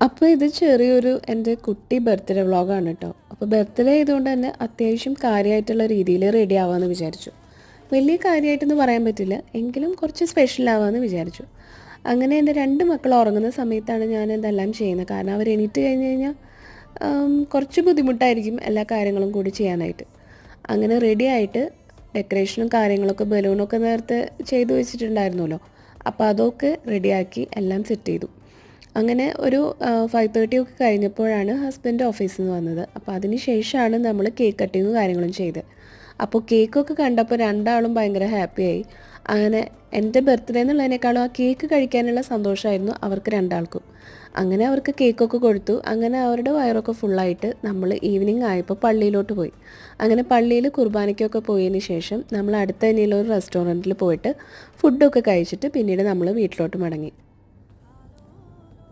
അപ്പോൾ ഇത് ചെറിയൊരു എൻ്റെ കുട്ടി ബർത്ത്ഡേ വ്ളോഗാണ് കേട്ടോ. അപ്പോൾ ബർത്ത്ഡേ ആയതുകൊണ്ട് തന്നെ അത്യാവശ്യം കാര്യമായിട്ടുള്ള രീതിയിൽ റെഡി ആവാമെന്ന് വിചാരിച്ചു. വലിയ കാര്യമായിട്ടൊന്നും പറയാൻ പറ്റില്ല, എങ്കിലും കുറച്ച് സ്പെഷ്യൽ ആവാമെന്ന് വിചാരിച്ചു. അങ്ങനെ എൻ്റെ രണ്ട് മക്കൾ ഉറങ്ങുന്ന സമയത്താണ് ഞാൻ ഇതെല്ലാം ചെയ്യുന്നത്. കാരണം അവർ എണീറ്റ് കഴിഞ്ഞ് കഴിഞ്ഞാൽ കുറച്ച് ബുദ്ധിമുട്ടായിരിക്കും എല്ലാ കാര്യങ്ങളും കൂടി ചെയ്യാനായിട്ട്. അങ്ങനെ റെഡി ആയിട്ട് ഡെക്കറേഷനും കാര്യങ്ങളൊക്കെ ബലൂണൊക്കെ നേരത്തെ ചെയ്തു വെച്ചിട്ടുണ്ടായിരുന്നല്ലോ. അപ്പോൾ അതൊക്കെ റെഡിയാക്കി എല്ലാം സെറ്റ് ചെയ്തു. അങ്ങനെ ഒരു 5:30 ഒക്കെ കഴിഞ്ഞപ്പോഴാണ് ഹസ്ബൻഡ് ഓഫീസിൽ നിന്ന് വന്നത്. അപ്പോൾ അതിന് ശേഷമാണ് നമ്മൾ കേക്ക് കട്ടിങ്ങും കാര്യങ്ങളും ചെയ്തത്. അപ്പോൾ കേക്കൊക്കെ കണ്ടപ്പോൾ രണ്ടാളും ഭയങ്കര ഹാപ്പിയായി. അങ്ങനെ എൻ്റെ ബർത്ത്ഡേ എന്നുള്ളതിനേക്കാളും ആ കേക്ക് കഴിക്കാനുള്ള സന്തോഷമായിരുന്നു അവർക്ക് രണ്ടാൾക്കും. അങ്ങനെ അവർക്ക് കേക്കൊക്കെ കൊടുത്തു. അങ്ങനെ അവരുടെ വയറൊക്കെ ഫുള്ളായിട്ട് നമ്മൾ ഈവനിങ് ആയപ്പോൾ പള്ളിയിലോട്ട് പോയി. അങ്ങനെ പള്ളിയിൽ കുർബാനയ്ക്കൊക്കെ പോയതിന് ശേഷം നമ്മൾ അടുത്ത തന്നെയുള്ള ഒരു റെസ്റ്റോറൻറ്റിൽ പോയിട്ട് ഫുഡൊക്കെ കഴിച്ചിട്ട് പിന്നീട് നമ്മൾ വീട്ടിലോട്ട് മടങ്ങി.